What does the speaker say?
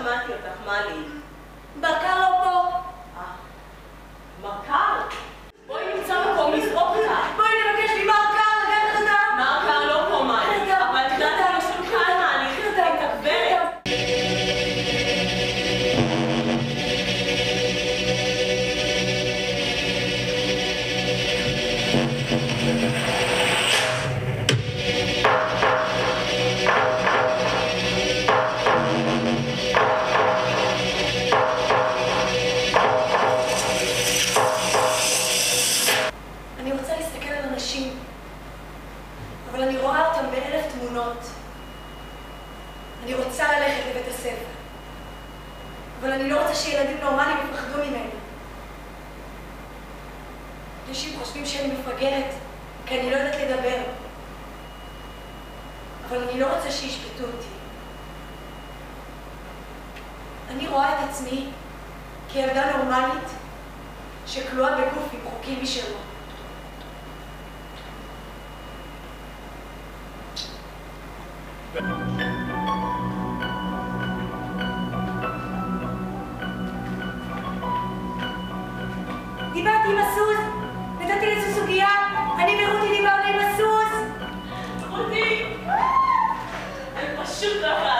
שמעתי אותך, מה לי? ברקר לא פה. מרקר? בואי נמצא מקום לזרוק אותה. בואי נבקש לי ברקר, לקחת אותה. מרקר לא פה, מאלי. אבל את יודעת על השולחן, מאלי. את הגברת. אני רוצה להסתכל על אנשים, אבל אני רואה אותם באלף תמונות. אני רוצה ללכת לבית הספר, אבל אני לא רוצה שילדים נורמליים יפחדו ממני. אנשים חושבים שאני מפגרת, כי אני לא יודעת לדבר. אבל אני לא רוצה שישפטו אותי. אני רואה את עצמי כילדה נורמלית שכלואה בגוף עם חוקים משלו. דיברתי עם הסוס, נתתי לזה סוגיה, אני ורותי דיברנו עם הסוס. רותי! אני פשוט לא יכולה